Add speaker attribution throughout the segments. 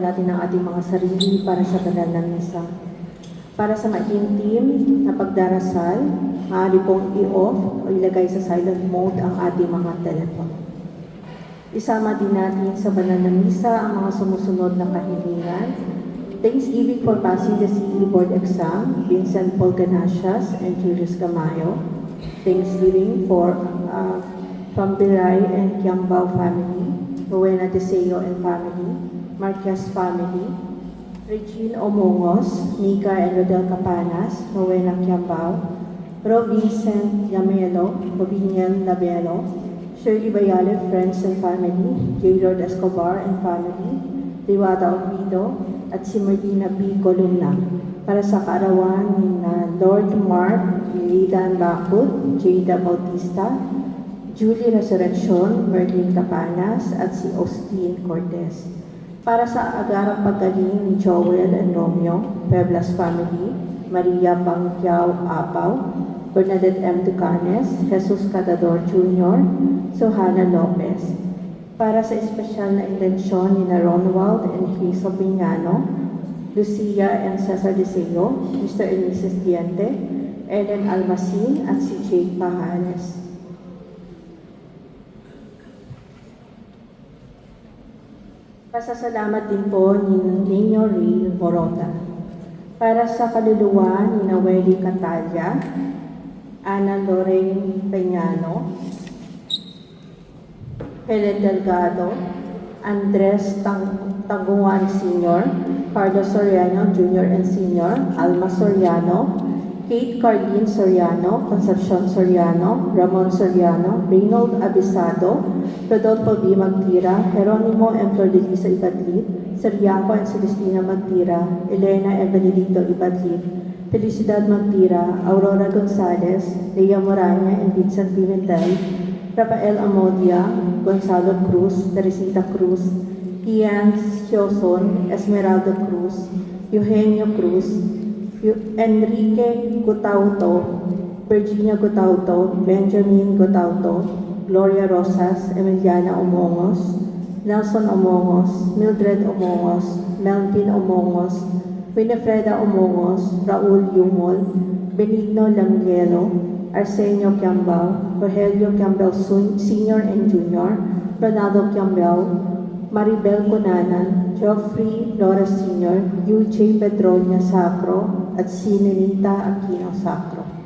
Speaker 1: natin ang ating mga sarili para sa banal na misa. Para sa maintim na pagdarasal, maaari pong i-off o ilagay sa silent mode ang ating mga telepono. Isama din natin sa banal na misa ang mga sumusunod na kahilingan. Thanksgiving for passing the CE board exam, Vincent Paul Ganasias and Julius Gamayo. Thanksgiving for from Biray and Kiambao family, Rowena Deseo and family, Marquez family, Regine Omongos, Mika and Rodel Capanas, Rowena Kiambao, Ro Vincent Yamelo, Robinian Labelo, Shirley Bayale, friends and family, J. Escobar and family, Diwata Ovido, at si Martina P. Columna. Para sa kaarawan ni Lord Mark Lidan Bakut, Jada Bautista, Julie Resurrection, Merlin Capanas, at si Austin Cortez. Para sa agarang paggaling ni Joel and Romeo, Pueblas family, Maria Bangkiao Apaw, Bernadette M. Ducanes, Jesus Catador Jr., Sohana Lopez. Para sa espesyal na intensyon ni Ronwald and Criso Piñano, Lucia and Cesar Deseo, Mr. and Mrs. Diente, Ellen Almasin, at si Jake Pajares. Pasasalamat din po ni Nino Ray Morota. Para sa kaluluwa ni Naweli Catalia, Ana Lorraine Peñano, Helen Delgado, Andres Taguan Sr., Carlos Soriano Jr. and Sr., Alma Soriano, Kate Cardin Soriano, Concepcion Soriano, Ramon Soriano, Reynold Abisado, Rodolfo B. Magtira, Jeronimo M. Flordelisa Ibadlit, Seriaco and Celestina Magtira, Elena and Benedicto Ibadlit, Felicidad Magtira, Aurora Gonzalez, Lea Morania and Vincent Pimentel, Rafael Amodia, Gonzalo Cruz, Teresita Cruz, Ian Sioson, Esmeralda Cruz, Eugenio Cruz, Enrique Gutauto, Virginia Gutauto, Benjamin Gutauto, Gloria Rosas, Emiliana Omongos, Nelson Omongos, Mildred Omongos, Melvin Omongos, Winifreda Omongos, Raul Yumol, Benigno Langlielo, Arsenio Kiambao, Rogelio Kiambao Sr. and Jr., Ronaldo Kiambao, Maribel Cunanan, Geoffrey Flores Sr., U.J. Pedronia Sacro, at si Nenita Aquino Sacro.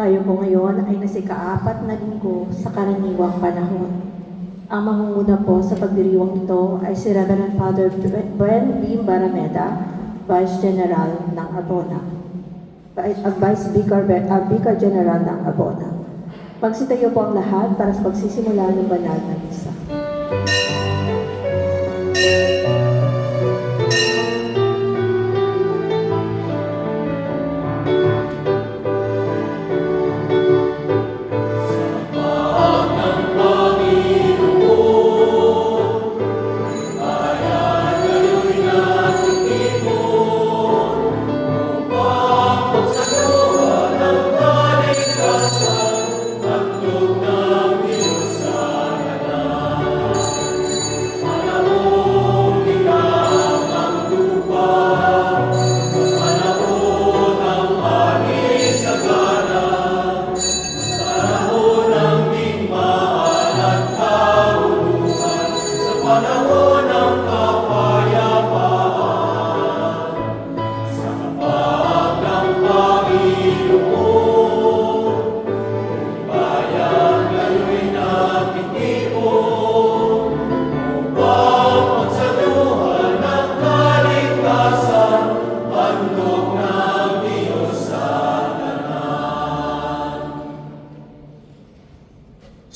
Speaker 1: Tayo po ngayon ay nasa ika-4 na linggo sa karaniwang panahon. Ang mangunguna po sa pagdiriwang ito ay si Reverend Father Bren B. Barameda, Vice General ng Abona. Vicar General ng Abona. Magsitayo po ang lahat para sa pagsisimula ng banal na misa.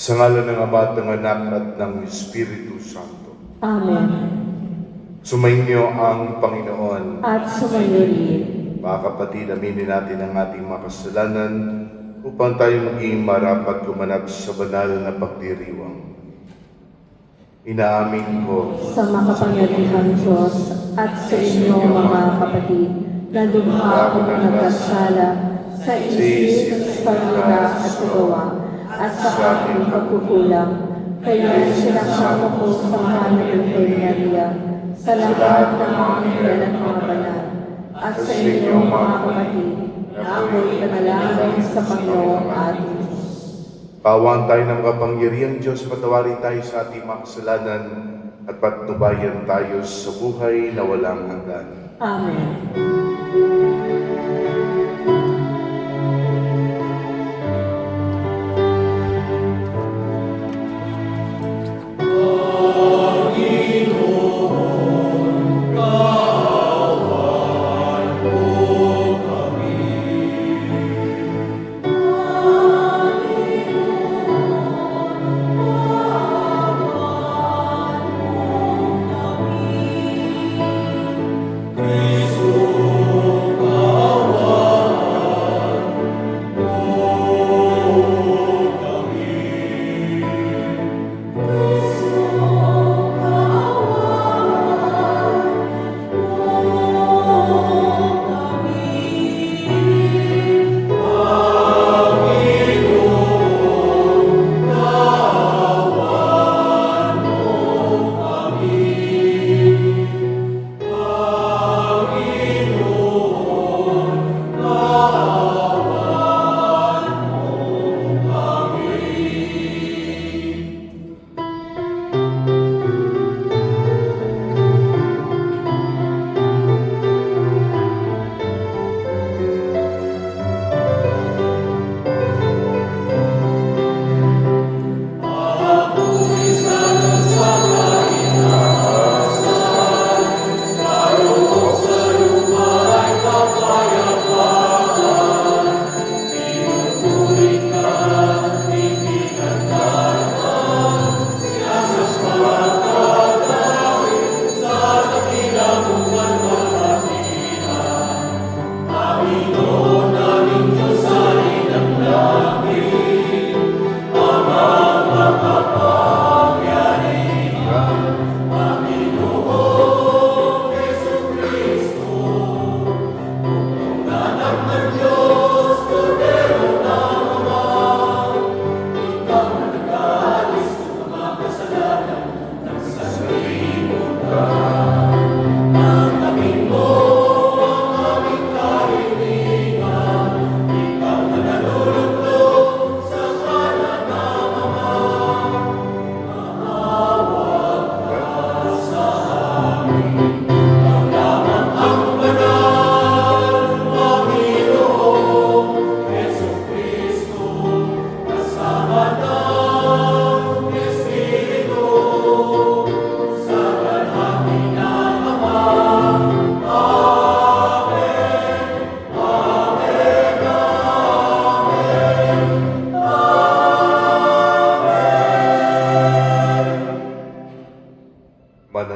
Speaker 2: Sa ngalan ng Ama at ng Anak at ng Espiritu Santo.
Speaker 1: Amen.
Speaker 2: Sumainyo ang Panginoon.
Speaker 1: At sumayo rin.
Speaker 2: Mga kapatid, aminin natin ang ating mga kasalanan upang tayo maging marapat gumanap sa banal na pagdiriwang. Inaamin ko
Speaker 1: Sa makapangyarihang Diyos at sa inyo mga kapatid, na lumha akong nagkasala sa isip, sa salita at sa gawa, at sa aking pagkukulang. Kaya sinasama ko sa mahal na Birhen Maria, sa lahat ng mga anghel at mga banal, at sa inyo mga kapatid, na ako'y panalangin sa Panginoong ating Diyos.
Speaker 2: Pawaan tayo ng kapangyarihang Diyos, patawarin tayo sa ating mga kasalanan at patnubayan tayo sa buhay na walang hanggan.
Speaker 1: Amen.
Speaker 3: Cristo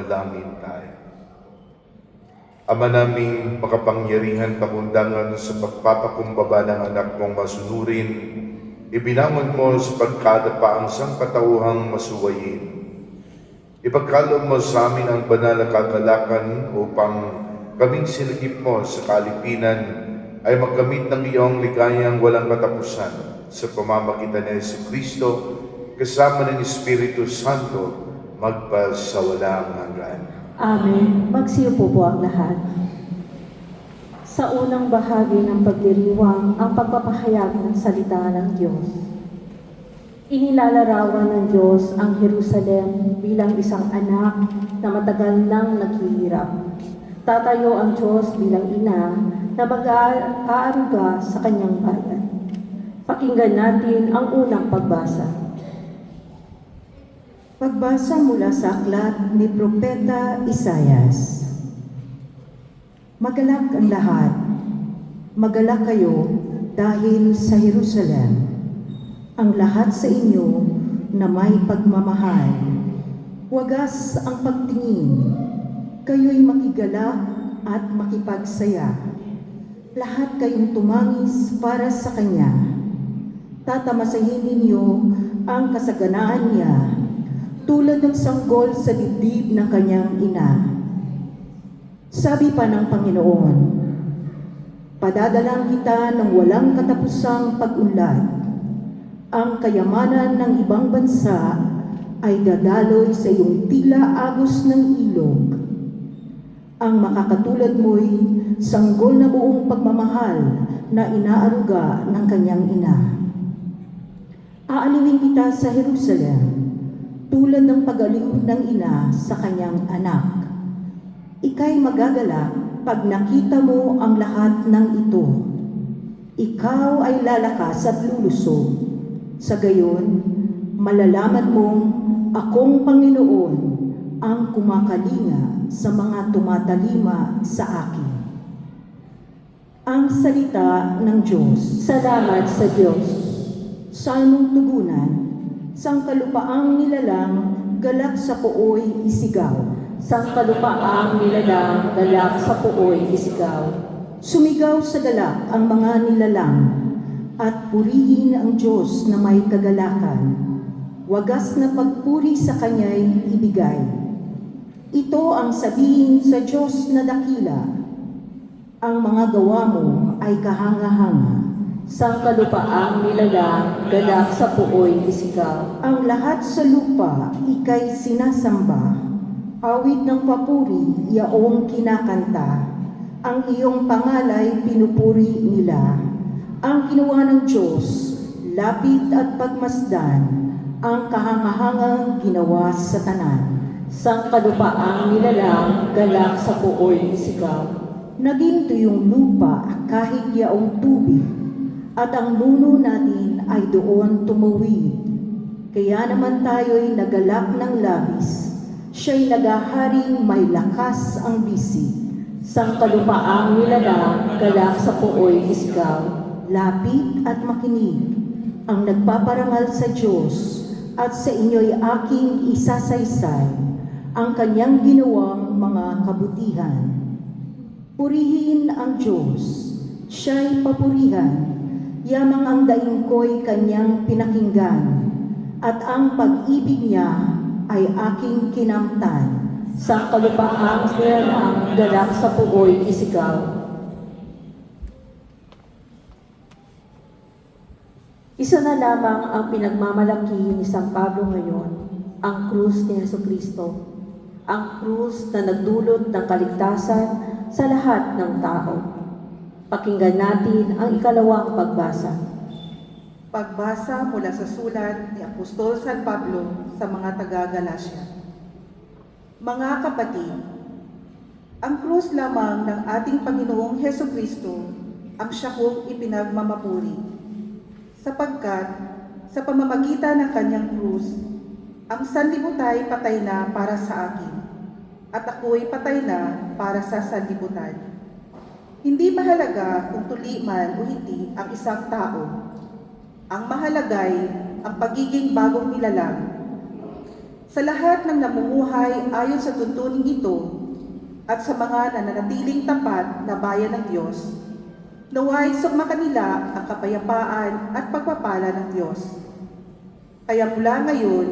Speaker 2: Manalangin tayo. Ama naming makapangyarihan, pakundangan sa pagpapakumbaba ng anak mong masunurin, ibinangon mo sa pagkadapa ang sangkatauhang masuwayin. Ipagkaloob mo sa amin ang banal na kagalakan upang kaming silagip mo sa kalipinan ay magkamit ng iyong ligayang walang katapusan sa pamamagitan ni Jesucristo kasama ng Espiritu Santo magpasawalang hanggan.
Speaker 1: Amen. Magsiupo po ang lahat. Sa unang bahagi ng pagdiriwang, ang pagpapahayag ng salita ng Diyos. Inilalarawan ng Diyos ang Jerusalem bilang isang anak na matagal nang naghihirap. Tatayo ang Diyos bilang ina na mag-aaruga sa kanyang bayan. Pakinggan natin ang unang pagbasa.
Speaker 3: Pagbasa mula sa aklat ni Propeta Isayas. Magalak ang lahat, magalak kayo dahil sa Jerusalem, ang lahat sa inyo na may pagmamahal. Wagas ang pagtingin, kayo'y makigalak at makipagsaya. Lahat kayong tumangis para sa Kanya. Tatamasahin ninyo ang kasaganaan niya, tulad ng sanggol sa dibdib ng kanyang ina. Sabi pa ng Panginoon, padadalang kita ng walang katapusang pag-unlad. Ang kayamanan ng ibang bansa ay dadaloy sa iyong tila agos ng ilog. Ang makakatulad mo'y sanggol na buong pagmamahal na inaaruga ng kanyang ina. Aaliwin kita sa Jerusalem, tulad ng pag-aliw ng ina sa kanyang anak. Ika'y magagalak pag nakita mo ang lahat ng ito. Ikaw ay lalakas at lulusog. Sa gayon, malalaman mong akong Panginoon ang kumakalinga sa mga tumatalima sa akin. Ang salita ng Diyos.
Speaker 1: Salamat sa Diyos.
Speaker 3: Salmong tugunan, sangkalupaang nilalang, galak sa puoy isigaw.
Speaker 1: Sangkalupaang nilalang, galak sa puoy isigaw.
Speaker 3: Sumigaw sa galak ang mga nilalang, at purihin ang Diyos na may kagalakan. Wagas na pagpuri sa Kanya'y ibigay. Ito ang sabihin sa Diyos na dakila, ang mga gawa mo ay kahanga-hanga.
Speaker 1: Sangkalupaang nilalang, galak sa puoy isigaw.
Speaker 3: Ang lahat sa lupa ika'y sinasamba, awit ng papuri yaong kinakanta, ang iyong pangalay pinupuri nila. Ang ginawa ng Diyos, lapit at pagmasdan, ang kahangahangang ginawa sa tanan.
Speaker 1: Sangkalupaang nilalang, galak sa puoy isigaw.
Speaker 3: Naging tuyong lupa kahit yaong tubig, at ang nuno natin ay doon tumawid. Kaya naman tayo'y nagalak ng labis, siya'y nagaharing may lakas ang bisig.
Speaker 1: Sangkalupaang nilalang, galak sa puoy isigaw.
Speaker 3: Lapit at makinig, ang nagpaparangal sa Diyos, at sa inyo'y aking isasaysay, ang kanyang ginawang mga kabutihan. Purihin ang Diyos, siya'y papurihan, yamang ang daing ko'y kanyang pinakinggan, at ang pag-ibig niya ay aking kinamtan.
Speaker 1: Sangkalupaang nilalang, galak sa puoy isigaw. Isa na lamang ang pinagmamalaki ni San Pablo ngayon, ang krus ni Jesucristo. Ang krus na nagdulot ng kaligtasan sa lahat ng tao. Pakinggan natin ang ikalawang pagbasa.
Speaker 4: Pagbasa mula sa sulat ni Apostol San Pablo sa mga taga-Galacia. Mga kapatid, ang krus lamang ng ating Panginoong Jesucristo ang siya kong ipinagmamapuri. Sapagkat sa pamamagitan ng kanyang krus, ang sanlibutan patay na para sa akin, at ako'y patay na para sa sanlibutan. Hindi mahalaga kung tuli man o hindi ang isang tao. Ang mahalagay ang pagiging bagong nilalang. Sa lahat ng namumuhay ayon sa tuntuning ito at sa mga nananatiling tapat na bayan ng Diyos, naway sugma kanila ang kapayapaan at pagpapala ng Diyos. Kaya mula ngayon,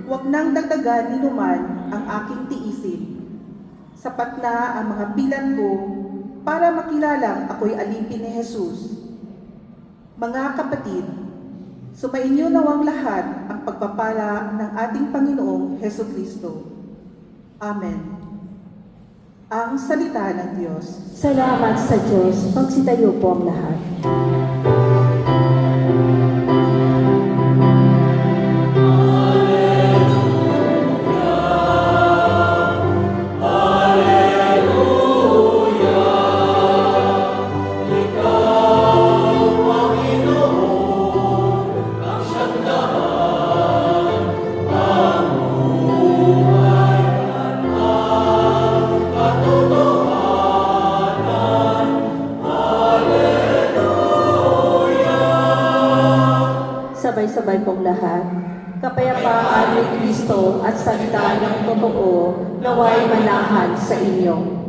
Speaker 4: huwag nang dagdagan ni numan ang aking tiisin. Sapat na ang mga bilang ko para makilalang ako'y alipin ni Jesus. Mga kapatid, sumainyo nawang lahat ang pagpapala ng ating Panginoong Hesukristo. Amen. Ang salita ng Diyos.
Speaker 1: Salamat sa Diyos. Magsitayo po ang lahat. Sabay-sabay pong lahat, kapayapaan ni Kristo at salita ng totoo naway manahan sa inyo.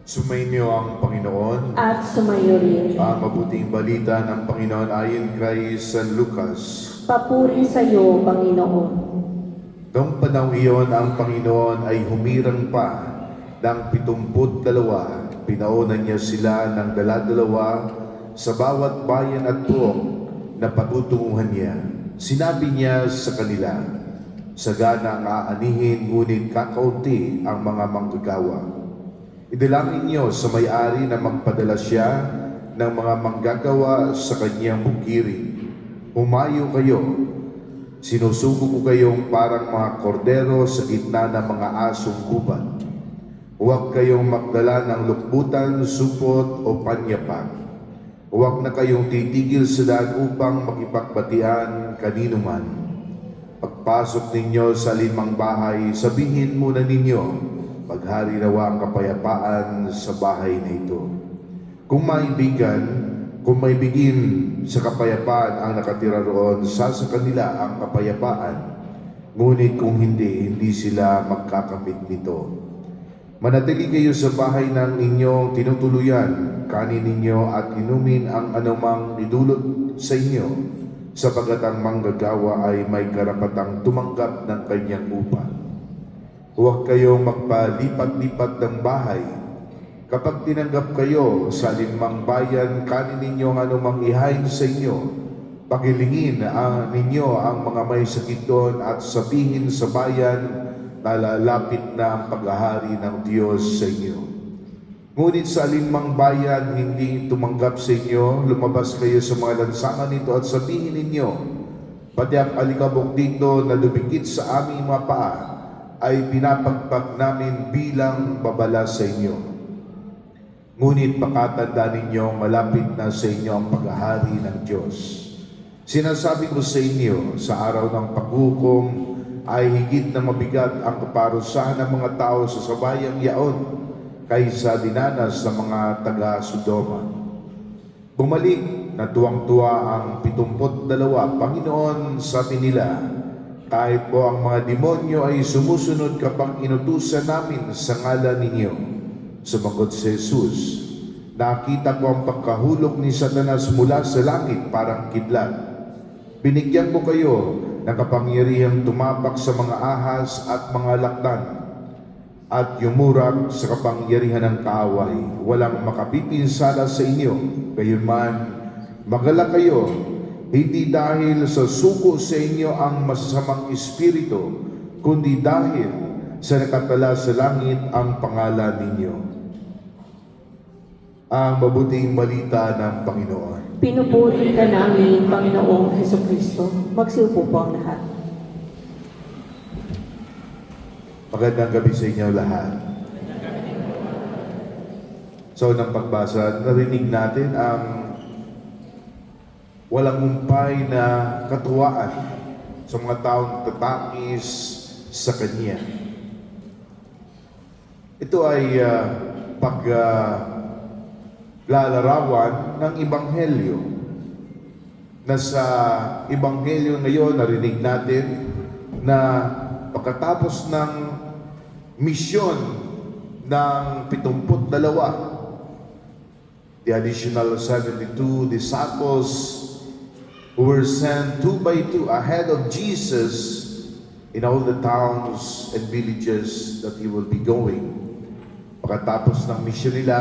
Speaker 2: Sumainyo ang Panginoon.
Speaker 1: At sumayo rin.
Speaker 2: Ang mabuting balita ng Panginoon ayon kay San Lucas.
Speaker 1: Papuri sa iyo, Panginoon.
Speaker 2: Noong panahon iyon, ang Panginoon ay humirang pa ng 72. Pinaunan niya sila ng dala-dalawa sa bawat bayan at puok na patutunguhan niya. Sinabi niya sa kanila, sagana ang aanihin, ngunit kakaunti ang mga manggagawa. Idalangin niyo sa may-ari na magpadala siya ng mga manggagawa sa kanyang bukirin. Humayo kayo. Sinusugo ko kayong parang mga kordero sa gitna ng mga asong gubat. Huwag kayong magdala ng lukbutan, supot o panyapak. Huwag na kayong titigil sa daan upang makipagbatian kanino man. Pagpasok ninyo sa limang bahay, sabihin muna ninyo, maghari nawa ang kapayapaan sa bahay na ito. Kung maibigin sa kapayapaan ang nakatira roon, sa kanila ang kapayapaan. Ngunit kung hindi, hindi sila magkakamit nito. Manatili kayo sa bahay ng inyong tinutuluyan, kanin ninyo at inumin ang anumang idulot sa inyo, sapagat ang manggagawa ay may karapatang tumanggap ng kanyang upa. Huwag kayong magpalipat-lipat ng bahay. Kapag tinanggap kayo sa limang bayan, kanin ninyo ang anumang ihain sa inyo. Pakilingin ninyo ang mga may sakit doon at sabihin sa bayan na lalapit na ang paghahari ng Diyos sa inyo. Ngunit sa limang bayan hindi tumanggap sa inyo, lumabas kayo sa mga lansangan nito at sabihin ninyo, pati ang alikabok dito na dumikit sa aming mga paa, ay pinapagpag namin bilang babala sa inyo. Ngunit pakatandaan ninyo, malapit na sa inyo ang paghahari ng Diyos. Sinasabi ko sa inyo, sa araw ng paghukom ay higit na mabigat ang kaparusahan ng mga tao sa sabayang yaon kaysa dinanas ng mga taga-Sodoma. Bumalik na tuwang-tuwa ang 72. Panginoon, sabi nila, kahit po ang mga demonyo ay sumusunod kapag inutusan namin sa ngalan ninyo. Sumagot si Jesus, nakita ko ang pagkahulog ni Satanas mula sa langit parang kidlat. Binigyan ko kayo ng kapangyarihang tumapak sa mga ahas at mga lakdan at yumurag sa kapangyarihan ng kaaway. Walang makapipinsala sa inyo. Gayunman, magala kayo, hindi dahil sa suko sa inyo ang masasamang espiritu, kundi dahil sa nakatala sa langit ang pangalan ninyo. Ang mabuting balita ng Panginoon.
Speaker 1: Pinupuri ka namin, Panginoong Hesukristo. Magsiupo po ang lahat.
Speaker 2: Magandang gabi sa inyo lahat. So, nang pagbasa, narinig natin ang walang humpay na katuwaan sa mga taong tatakis sa Kanya. Ito ay paglalarawan ng Ebanghelyo. Na sa Ebanghelyo ngayon, narinig natin na pagkatapos ng misyon ng 72, the additional 72 disciples who were sent 2 by 2 ahead of Jesus in all the towns and villages that He will be going. Pagkatapos ng misyon nila,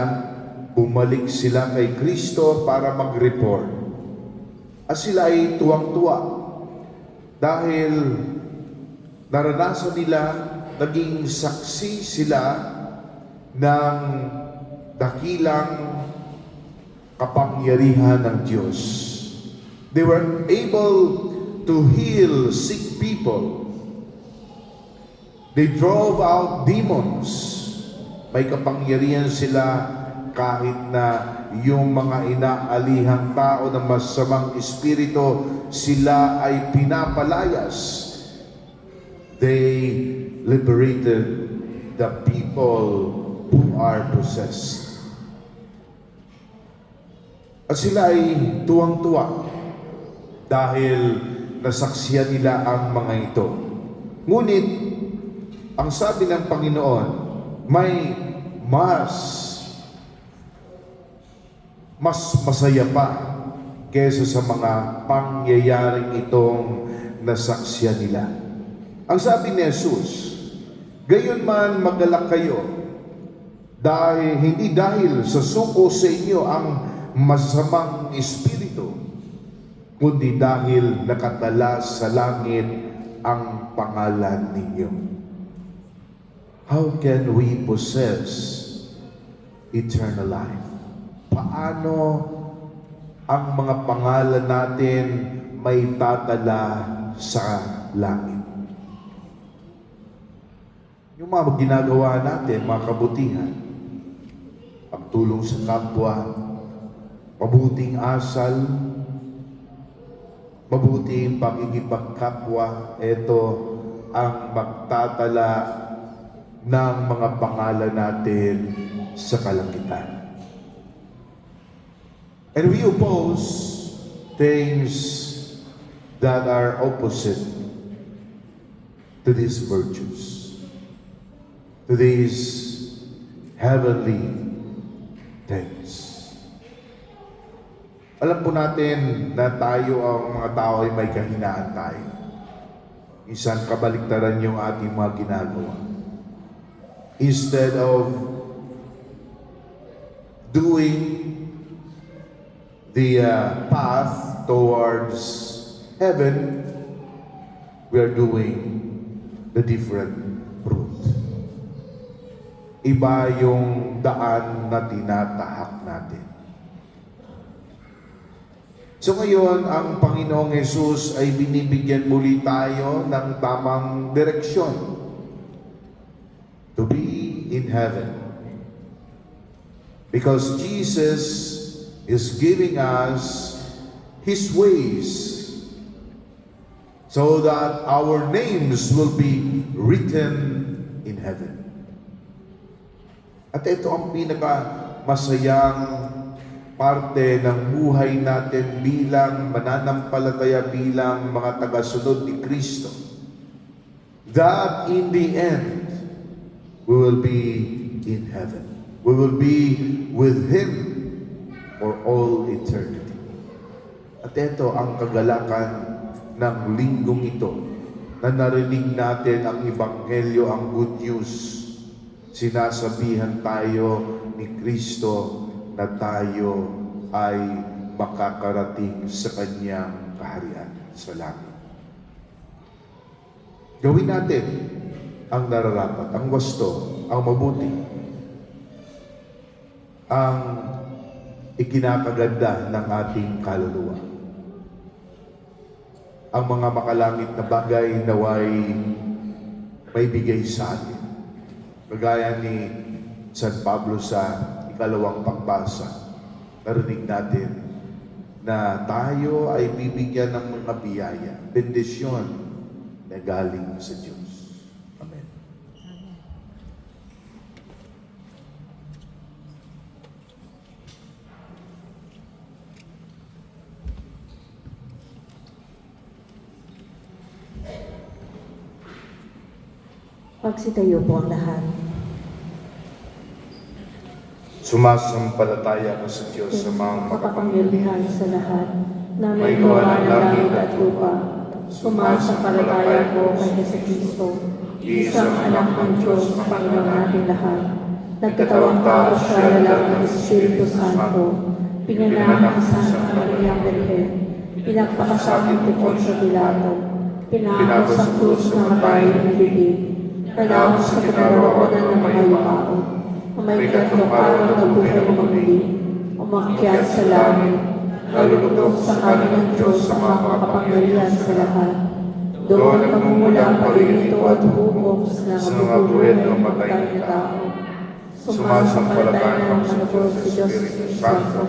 Speaker 2: bumalik sila kay Kristo para mag-report. At sila ay tuwang-tuwa dahil naranasan nila, naging saksi sila ng dakilang kapangyarihan ng Diyos. They were able to heal sick people. They drove out demons. May kapangyarihan sila kahit na yung mga inaalihang tao ng masamang espiritu, sila ay pinapalayas. They liberated the people who are possessed. At sila ay tuwang-tuwa dahil nasaksiyan nila ang mga ito. Ngunit, ang sabi ng Panginoon, may mas masaya pa kaysa sa mga pangyayaring itong nasaksiyan nila. Ang sabi ni Jesus, gayon man magalak kayo, hindi dahil sa suko sa inyo ang masamang espiritu, kundi dahil nakatala sa langit ang pangalan ninyo. How can we possess eternal life? Paano ang mga pangalan natin may tatala sa langit? Yung mga ginagawa natin, mga kabutihan, pagtulong sa kapwa, mabuting asal, mabuting pagkikipagkapwa, ito ang magtatala ng mga pangalan natin sa kalangitan. And we oppose things that are opposite to these virtues, to these heavenly things. Alam po natin na tayo, ang mga tao, ay may kahinaan tayo. Minsan kabaliktaran yung ating mga ginagawa. Instead of doing the path towards heaven, we are doing the different route. Iba yung daan na tinatahak natin. So ngayon, ang Panginoong Jesus ay binibigyan muli tayo ng tamang direksyon to be in heaven. Because Jesus is giving us His ways so that our names will be written in heaven. At ito ang pinaka-masayang parte ng buhay natin bilang mananampalataya, bilang mga tagasunod ni Kristo. That in the end, we will be in heaven. We will be with Him for all eternity. At ito ang kagalakan ng linggong ito, na narinig natin ang Ebanghelyo, ang good news. Sinasabihan tayo ni Kristo na tayo ay makakarating sa Kanyang kaharian sa langit. Gawin natin ang nararapat, ang wasto, ang mabuti, ang ikinakaganda ng ating kaluluwa. Ang mga makalangit na bagay naway may bigay sa atin. Kagaya ni San Pablo sa ikalawang pagbasa, narinig natin na tayo ay bibigyan ng mga biyaya, bendisyon na galing sa Diyos. Amen.
Speaker 1: Pagsitayo po ang lahat.
Speaker 2: Sumasampalataya ko sa Diyos sa mga
Speaker 1: Makapangyarihan sa lahat na
Speaker 2: May
Speaker 1: may
Speaker 2: gawa
Speaker 1: gawa
Speaker 2: ng
Speaker 1: ng
Speaker 2: langit
Speaker 1: langit
Speaker 2: at
Speaker 1: at lupa. Sumasampalataya ko kay Jesucristo, isang anak ng Diyos na Panginoon natin lahat. Nagkatawang tao siya lalaki ng Espiritu Santo, pinanganak sa Santa Maria Virgen, pinagpakasama ng Tipon sa Pilato, pinako sa krus na matay ng libig, kailangan sa kinaroonan ng mga yumao, may tatlong araw na buhay na magmuli, umakyat sa langit, nalulutong sa kanan ng Diyos sa mga makapangyarihan sa lahat. Doon magmumula ang paglilito at hukom sa mga bubuhay ng matay na tao. Sumasampalataya ng Panginoon si Diyos Santo,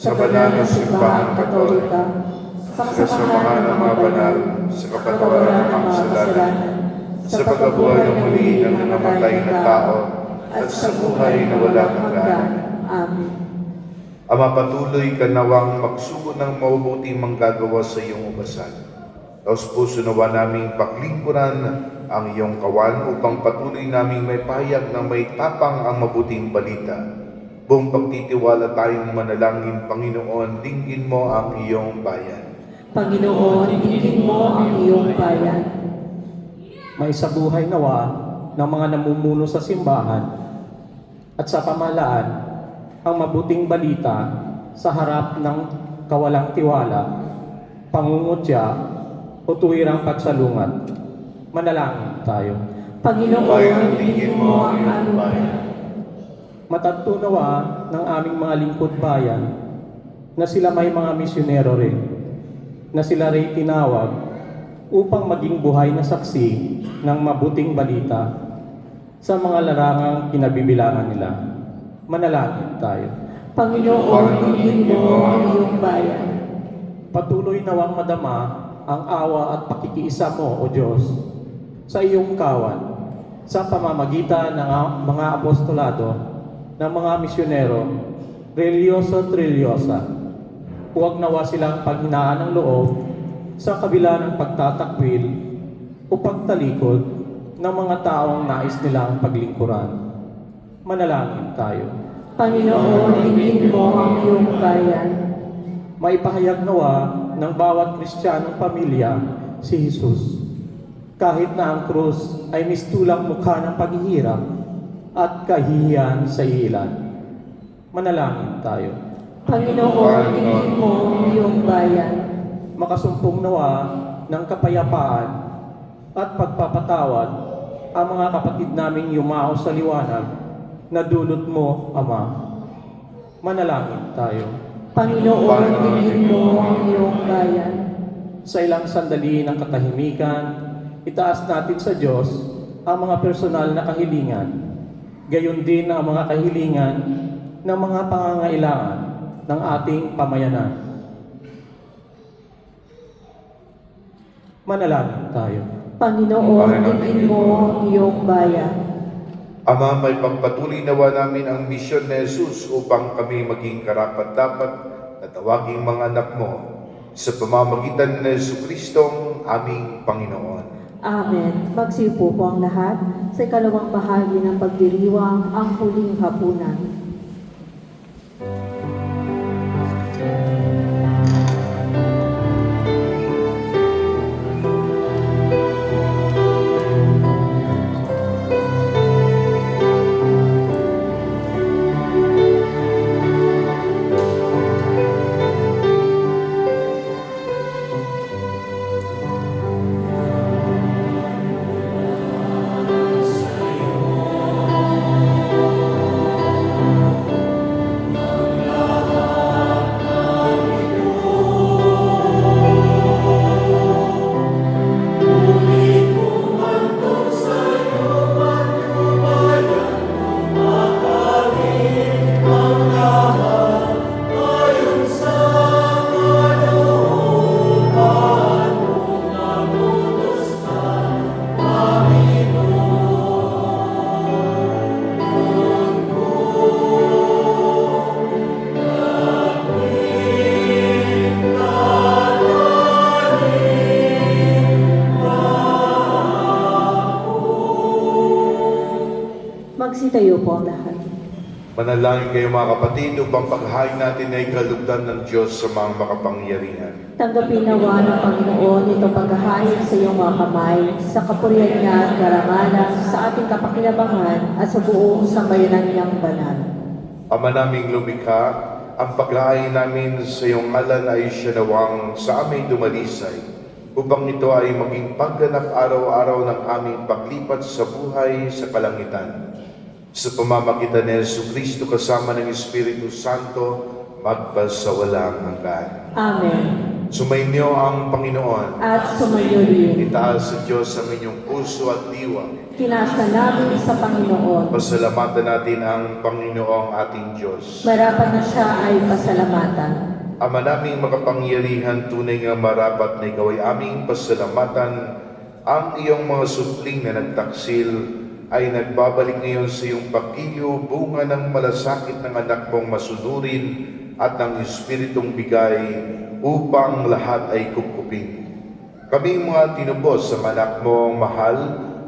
Speaker 1: sa banal na simbahan katolika, sa kasamahan ng mga banal, sa kapatawaran ng mga kasalanan, sa pagkabuhay ng muli ng namatay na tao, at sa buhay na walang hanggan. Amen.
Speaker 2: Ama, patuloy ka nawang magsugo ng mabuting manggagawa sa iyong ubasan. Taos puso nawa naming paglingkuran ang iyong kawan upang patuloy naming may pahayag na may tapang ang mabuting balita. Buong pagtitiwala tayong manalangin, Panginoon, dinggin mo ang iyong bayan.
Speaker 1: Panginoon, dinggin mo ang iyong bayan.
Speaker 5: May isabuhay nawa ng mga namumuno sa simbahan at sa pamahalaan ang mabuting balita sa harap ng kawalang tiwala, pangungutya o tuwirang pagsalungat. Manalangin tayo.
Speaker 1: Panginoon, dinggin mo ang aming bayan.
Speaker 5: Matattunawa ng aming mga lingkod bayan na sila may mga misyonero rin, na sila rin tinawag upang maging buhay na saksi ng mabuting balita sa mga larangang kinabibilangan nila. Manalangin tayo.
Speaker 1: Panginoon, dinggin mo ang iyong bayan.
Speaker 5: Patuloy nawang madama ang awa at pakikiisa mo, O Diyos, sa iyong kawan, sa pamamagitan ng mga apostolado, ng mga misyonero, religyoso at religyosa. Huwag nawa silang paghinaan ng loob sa kabila ng pagtatakwil o pagtalikod ng mga taong nais nilang paglingkuran. Manalangin tayo.
Speaker 1: Panginoon, dinggin mo ang iyong bayan.
Speaker 5: Maipahayag nawa ng bawat Kristiyanong pamilya si Jesus, kahit na ang krus ay mistulang mukha ng paghihirap at kahihiyan sa ilan. Manalangin tayo.
Speaker 1: Panginoon, dinggin mo ang iyong bayan.
Speaker 5: Makasumpong nawa ng kapayapaan at pagpapatawad ang mga kapatid naming yumao sa liwanag na dulot mo, Ama. Manalangin tayo.
Speaker 1: Panginoon, dinggin mo ang iyong bayan.
Speaker 5: Sa ilang sandali ng katahimikan, itaas natin sa Diyos ang mga personal na kahilingan, gayon din ang mga kahilingan ng mga pangangailangan ng ating pamayanan. Manalangin tayo.
Speaker 1: Panginoon, dinggin mo ang iyong bayan.
Speaker 2: Ama, may pagpatuloy nawa namin ang misyon ni Jesus upang kami maging karapat-dapat na tawaging mga anak mo sa pamamagitan ni Jesucristong aming Panginoon.
Speaker 1: Amen. Magsiupo po ang lahat sa ikalawang bahagi ng pagdiriwang ang huling hapunan. Magsitayo po ang lahat.
Speaker 2: Manalangin kayo mga kapatid upang paghain natin ay kalugdan ng Diyos sa mga makapangyarihan.
Speaker 1: Tanggapin nawa ng Panginoon itong paghahain sa iyong mga kamay, sa kapurihan niya at karangalan, sa ating kapakinabangan at sa buong sambayanan niyang banal.
Speaker 2: Ama naming lumikha, ang paghain namin sa iyong ngalan ay siya nawang sa aming dumalisay, upang ito ay maging pagganap araw-araw ng aming paglipat sa buhay sa kalangitan. Sa pamamagitan ni Jesucristo kasama ng Espiritu Santo, magpasawalang hanggan.
Speaker 1: Amen.
Speaker 2: Sumainyo ang Panginoon.
Speaker 1: At sumayo rin.
Speaker 2: Itaas sa Diyos ang inyong puso at diwa.
Speaker 1: Tinaas na namin sa Panginoon.
Speaker 2: Pasalamatan natin ang Panginoong ating Diyos.
Speaker 1: Marapat na siya ay pasalamatan.
Speaker 2: Ama naming makapangyarihan, tunay nga marapat na ikaw ay aming pasalamatan. Ang iyong mga supling na nagtaksil ay nagbabalik ngayon sa iyong pagkilyo, bunga ng malasakit ng anak mong masunurin at ng Espiritong bigay upang lahat ay kupkupin. Kaming mga tinubos sa anak mong mahal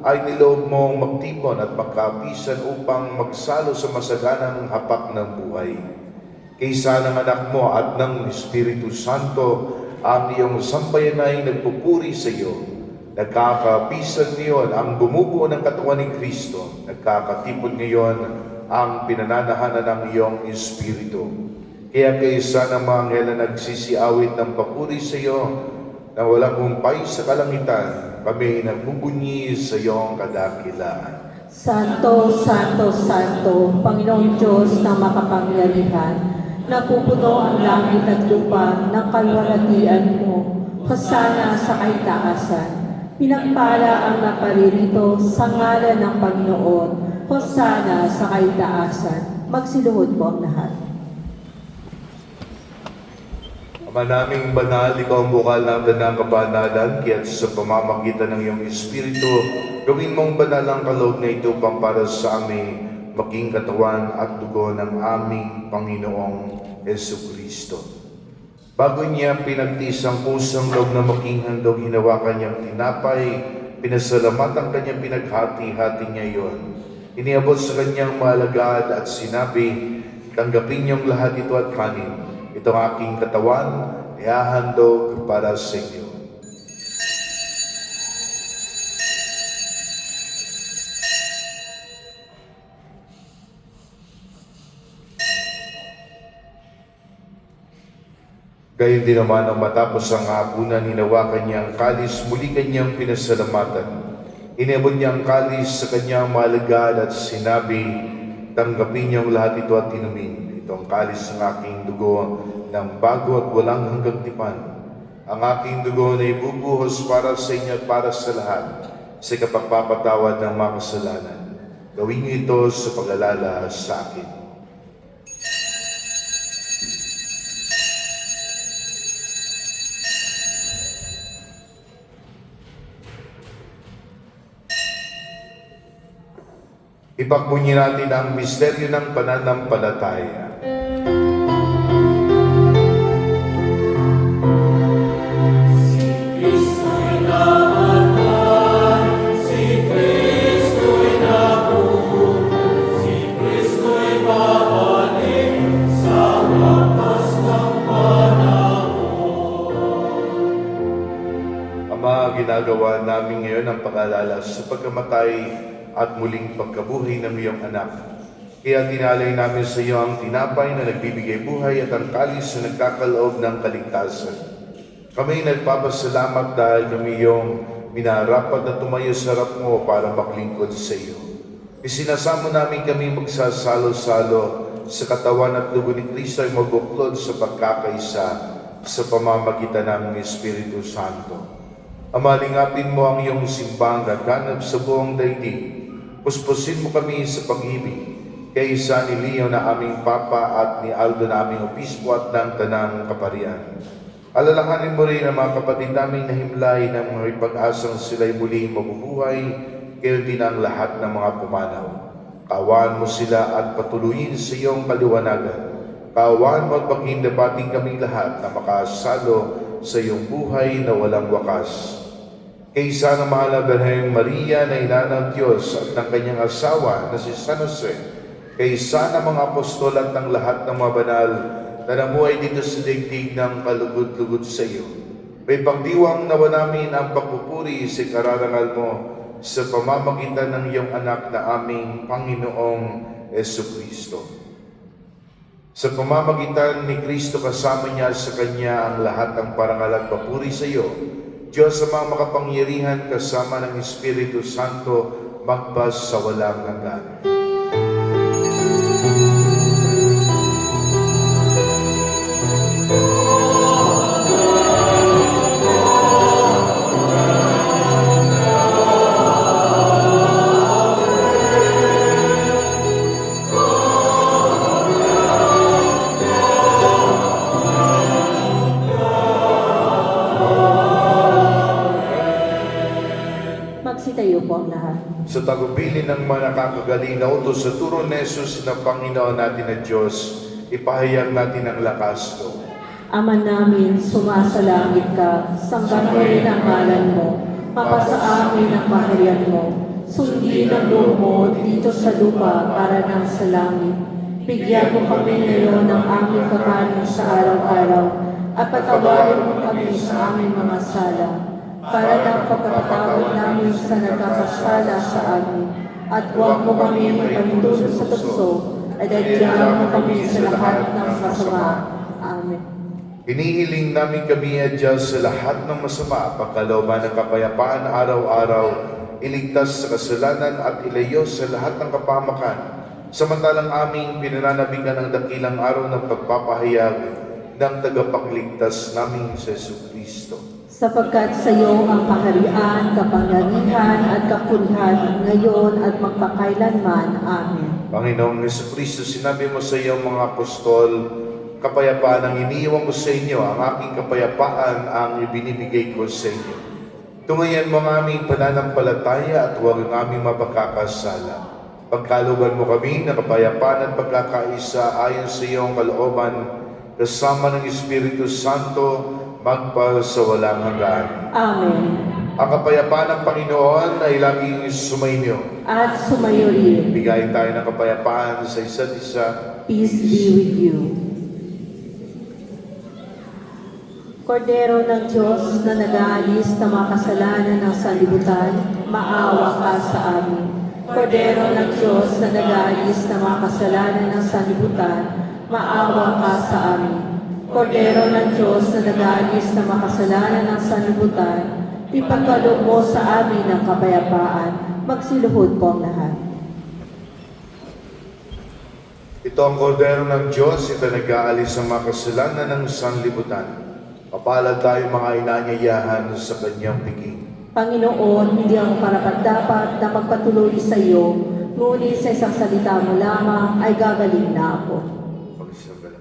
Speaker 2: ay niloob mong magtipon at magkapisan upang magsalo sa masaganang hapak ng buhay. Kaysa ng anak mo at ng Espiritu Santo, ang iyong sambayan ay nagpupuri sa iyo. Nagkakapisan ngayon ang bumubuo ng katawan ni Kristo. Nagkakatipon ngayon ang pinananahanan ng iyong Espiritu. Kaya kaysa ng mga anghel na nagsisiawit ng papuri sa iyo, na walang humpay sa kalangitan, kami nagbubunyi sa iyong kadakilaan.
Speaker 1: Santo, Santo, Santo, Panginoong Diyos na makapangyarihan, napupuno ang langit at lupa ng kalwalhatian mo, hosana sa kaitaasan. Pinagpala ang naparirito sa ngalan ng Panginoon, hosana sa kaitaasan. Magsiluhod po ang lahat.
Speaker 2: Ama naming banal, ikaw ang bukal ng danang kabanalan, kaya't sa pamamagitan ng iyong Espiritu, gawin mong banal ang kaloob na ito upang para sa amin maging katawan at dugo ng aming Panginoong Jesucristo. Bago niya pinagtiis ang pusang loob na maging handog, hinawakan niyang tinapay, pinasalamatan kanyang pinaghati-hati niya iyon. Iniabot sa kanyang maalagad at sinabi, tanggapin niyong lahat ito at kanin. Ito ang aking katawan, ihahandog para sa inyo. Gayon din naman ang matapos ang hapunan, hinawakan niya ang kalis, muli kanyang pinasalamatan. Inabot niya ang kalis sa kanyang maalagad at sinabi, tanggapin niyong lahat ito at inumin. Ito ang kalis ng aking dugo ng bago at walang hanggang tipan. Ang aking dugo na ibubuhos para sa inyo at para sa lahat sa kapagpapatawad ng mga kasalanan. Gawin niyo ito sa pag-alala sa akin. Ipagpunyi natin ang misteryo ng pananampalataya. Ama, ginagawa namin ngayon ang pag-alala sa pagkamatay at muling pagkabuhay ng iyong anak. Kaya tinalay namin sa iyo ang tinapay na nagbibigay buhay at ang kalis na nagkakaloob ng kaligtasan. Kami nagpapasalamat dahil kami iyong minarapat na tumayo sa harap mo para maglingkod sa iyo. Isinasamo namin kami magsasalo-salo sa katawan at dugo ni Kristo ay magbuklod sa pagkakaisa sa pamamagitan ng Espiritu Santo. Ama, lingapin mo ang iyong simbang gaganap sa buong daigdig. Puspusin mo kami sa pag-ibig, kaysa ni Leo na aming Papa at ni Aldo na aming Obispo at ng Tanang Kaparian. Alalahanin mo rin ang mga kapatid naming nahimlay ng mga pag-asang sila'y muling mabubuhay, gayon din ang lahat ng mga pumanaw. Kaawaan mo sila at patuloyin sa iyong kaliwanagan. Kaawaan mo at paghindapating kaming lahat na makasalo sa iyong buhay na walang wakas. kay Sana Mahal na Birheng Maria na ina ng Diyos at ng kanyang asawa na si San Jose, kay Sana mga apostol at ng lahat ng mga banal na namuhay dito sa daigdig ng kalugod-lugod sa iyo. May pagdiwang nawa namin ang pagpupuri sa kararangal mo sa pamamagitan ng iyong anak na aming Panginoong Jesucristo. Sa pamamagitan ni Kristo kasama niya sa Kanya ang lahat ng parangal at papuri sa iyo, Diyos sa mga makapangyarihan kasama ng Espiritu Santo magpas sa walang hanggan.
Speaker 1: Magsitayo po ang lahat.
Speaker 2: Sa tagubilin ng mga nakakagaling na utos sa turo ni Jesus na Panginoon natin na Diyos, ipahayag natin ang lakas mo.
Speaker 1: Ama namin, sumasalangit ka, sambahin ang ngalan mo, mapasa amin ang kaharian mo, sundin ang loob mo dito sa lupa para nang sa langit. Bigyan mo kami ngayon ng aming kakanin sa araw-araw, at patawarin mo kami sa aming mga sala, para ng pagkakatawad namin sa nagkakasala sa amin, at huwag mo kami ipahintulot sa tukso, at adyahan mo kami sa lahat ng masama. Amen.
Speaker 2: Hinihiling namin kami, Diyos, sa lahat ng masama, pagkalooban ng kapayapaan araw-araw, iligtas sa kasalanan at ilayo sa lahat ng kapahamakan, samantalang aming pinananabigan ng dakilang araw ng pagpapahayag ng tagapagligtas naming sa Jesucristo.
Speaker 1: Sapagkat sa iyo ang kaharian, kapangyarihan at kapulihan ngayon at magpakailanman. Amen.
Speaker 2: Panginoong Jesucristo, sinabi mo sa iyong mga apostol, kapayapaan ang iniiwan ko sa inyo, ang aking kapayapaan ang ibinibigay ko sa inyo. Tungayan mo ang aming pananampalataya at huwag ang aming mapagkakasala. Pagkaluban mo kami ng kapayapaan at pagkakaisa ayon sa iyong kalooban, kasama ng Espiritu Santo, magpa sa walang hanggan.
Speaker 1: Amen.
Speaker 2: Ang kapayapaan ng Panginoon ay laging sumainyo.
Speaker 1: At sumayo rin.
Speaker 2: Bigayin tayo ng kapayapaan sa isa't isa.
Speaker 1: Peace be with you. Kordero ng Diyos na nag-aalis ng mga kasalanan ng sanlibutan, maawa ka sa amin. Kordero ng Diyos na nag-aalis ng mga kasalanan ng sanlibutan, maawa ka sa amin. Kordero ng Diyos na nag-aalis ng mga kasalanan ng sanlibutan, ipagkaloob mo sa amin ang kapayapaan. Magsiluhod po ang lahat.
Speaker 2: Ito ang kordero ng Diyos, ito nag-aalis ng mga kasalanan ng sanlibutan. Mapalad tayo mga inanyayahan sa kanyang piging.
Speaker 1: Panginoon, hindi ang karapat-dapat na magpatuloy sa iyo, ngunit sa isang salita mo lamang ay gagaling na ako.
Speaker 2: Pag-isang galang.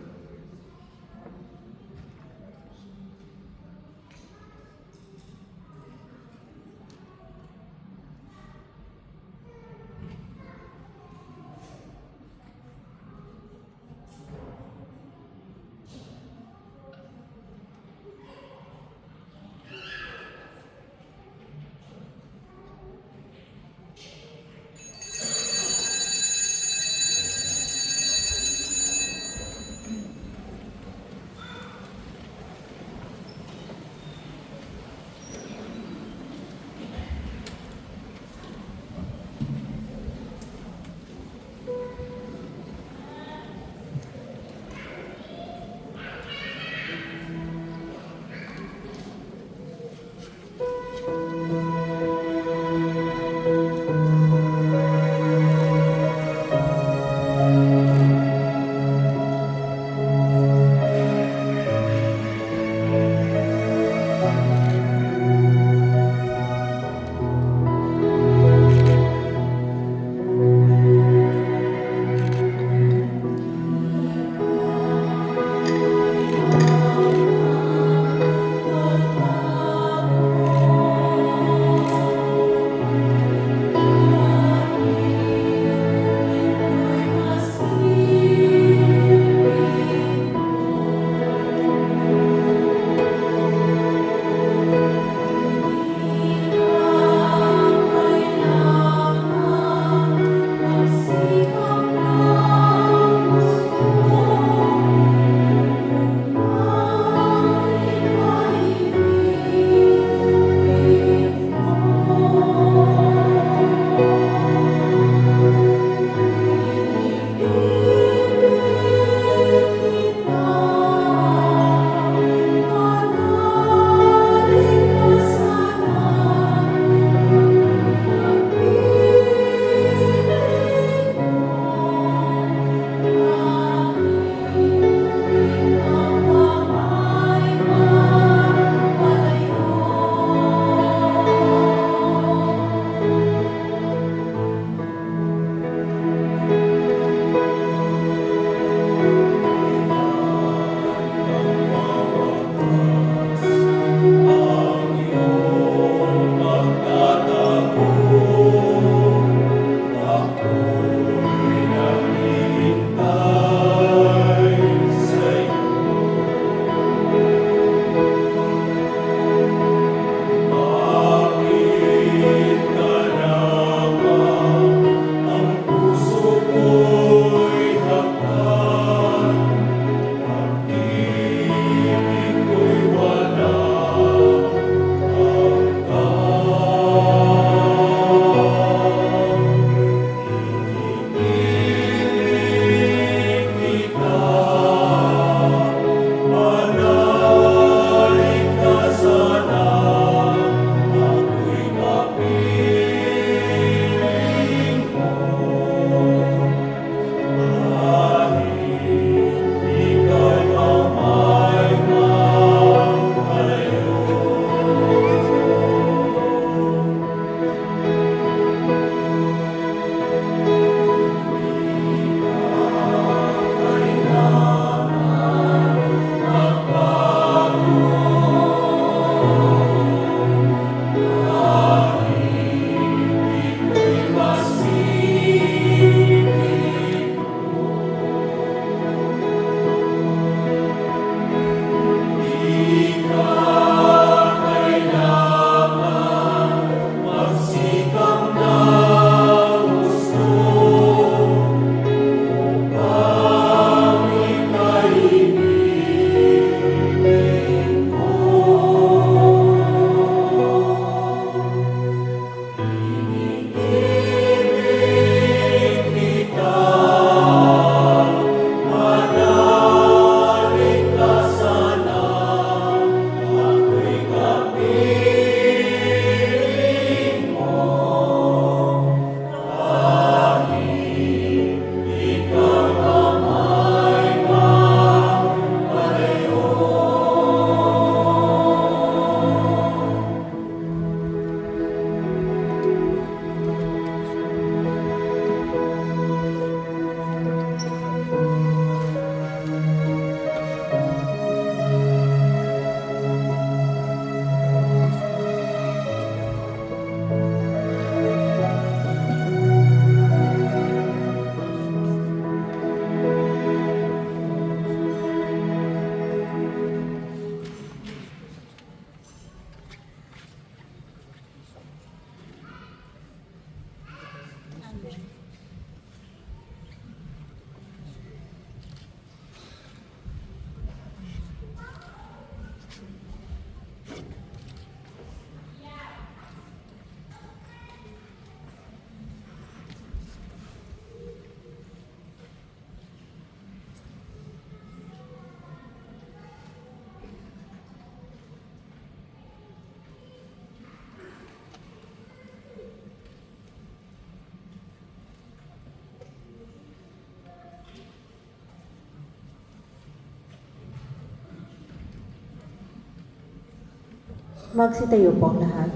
Speaker 1: Magsitayo po ang lahat.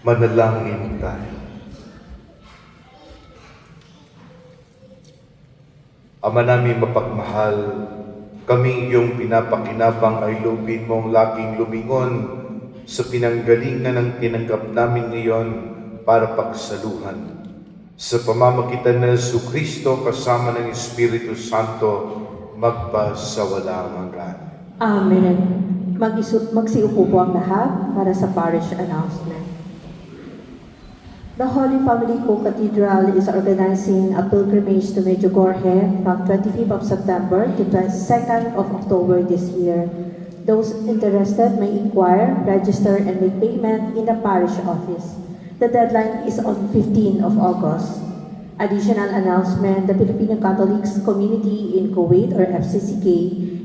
Speaker 2: Manalangin tayo. Ama namin mapagmahal, kami iyong pinapakinabang ay lubin mong laging lumingon sa pinanggalingan ng tinanggap namin ngayon para pagsaluhan. Sa pamamagitan ng Jesucristo kasama ng Espiritu Santo, magpasawalang hanggan.
Speaker 1: Amen. Magsiupo po ang lahat para sa parish announcement. The Holy Family Co-Cathedral is organizing a pilgrimage to Medjugorje from 25th of September to 2nd of October this year. Those interested may inquire, register, and make payment in the parish office. The deadline is on 15th of August. Additional announcement, the Filipino Catholics Community in Kuwait or FCCK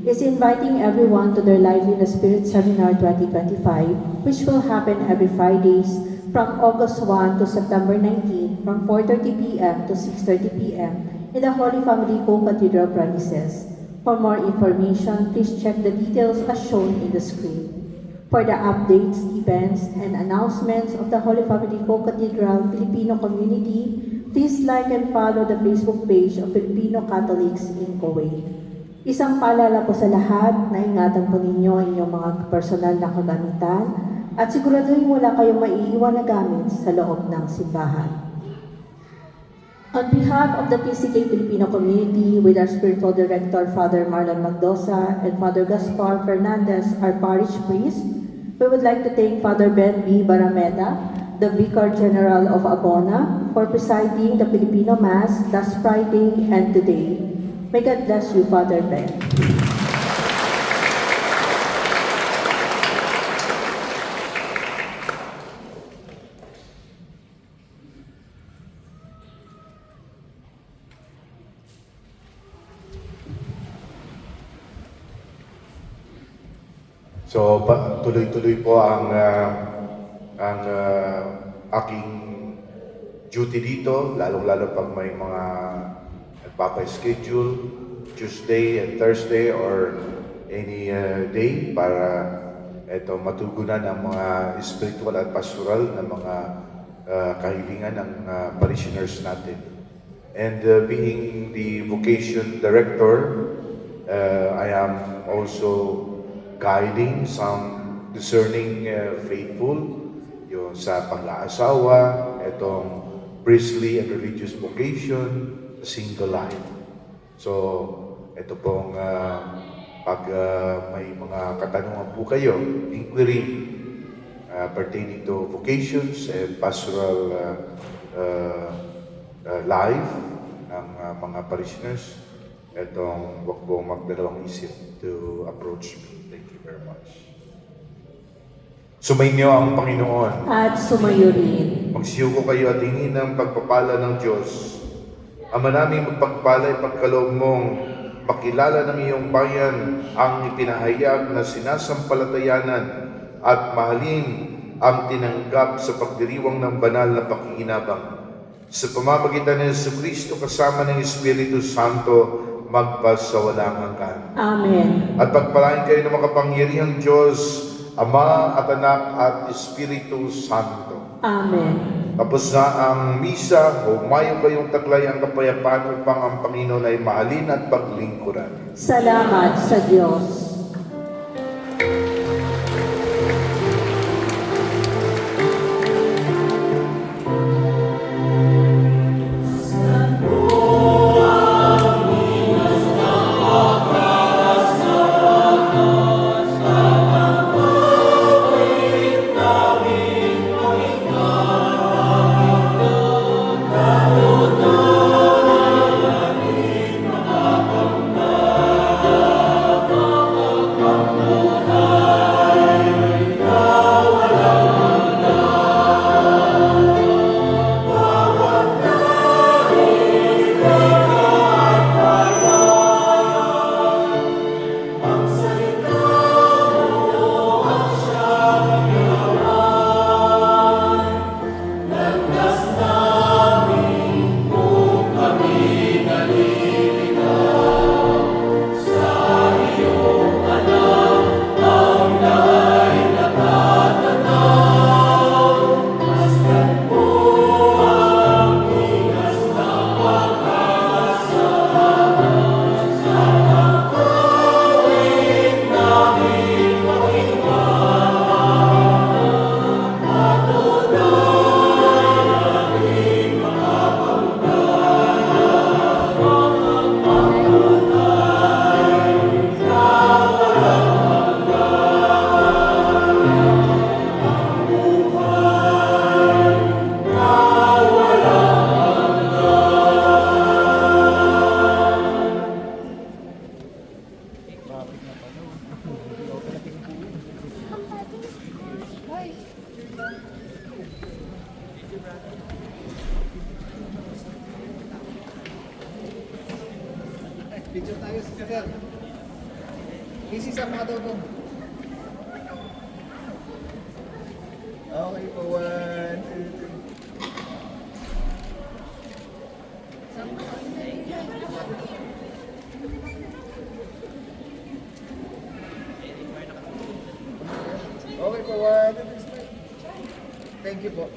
Speaker 1: is inviting everyone to their Life in the Spirit Seminar 2025, which will happen every Fridays from August 1 to September 19 from 4:30 p.m. to 6:30 p.m. in the Holy Family Co-Cathedral premises. For more information, please check the details as shown in the screen. For the updates, events, and announcements of the Holy Family Co-Cathedral Filipino community, please like and follow the Facebook page of Filipino Catholics in Kuwait. Isang paalala po sa lahat na ingatan po ninyo ang inyong mga personal na kagamitan at siguraduhin wala kayong maiiwan na gamit sa loob ng simbahan. On behalf of the PCK Filipino community, with our spiritual director, Father Marlon Magdosa, and Father Gaspar Fernandez, our parish priest, we would like to thank Father Ben B. Barameda, the Vicar General of Abona, for presiding the Filipino Mass last Friday and today. May God bless you, Father Ben.
Speaker 2: So, tuloy-tuloy po ang aking duty dito, lalong-lalo pag may mga nagpapa-schedule, Tuesday and Thursday or any day para matugunan ang mga spiritual at pastoral na mga kahilingan ng parishioners natin. And being the vocation director, I am also guiding some discerning faithful yung sa pag-aasawa, itong priestly and religious vocation, single life. So, ito pong pag may mga katanungan po kayo, inquiry pertaining to vocations and pastoral life ng mga parishioners, itong wag pong magdalawang isip to approach me. Thank you very much. Sumainyo ang Panginoon.
Speaker 1: At sumayo rin.
Speaker 2: Magsiyuko kayo at hingin ng pagpapala ng Diyos. Ama naming magpagpala ipagkaloob mong makilala ng iyong bayan ang ipinahayag na sinasampalatayanan at mahalin ang tinanggap sa pagdiriwang ng banal na pakikinabang. Sa pamamagitan ng Jesucristo kasama ng Espiritu Santo, magpasawalang hanggan.
Speaker 1: Amen.
Speaker 2: At pagpalain kayo ng makapangyarihang Diyos, Ama at Anak at Espiritu Santo.
Speaker 1: Amen.
Speaker 2: Tapos na ang misa, humayo kayong taglay ang kapayapaan upang ang Panginoon ay mahalin at paglingkuran.
Speaker 1: Salamat sa Diyos.
Speaker 6: Picture tayo, sir. Easy sa mga daw doon. Okay po, 1, 2, 3. Okay po, 1, 2, 3. Thank you po.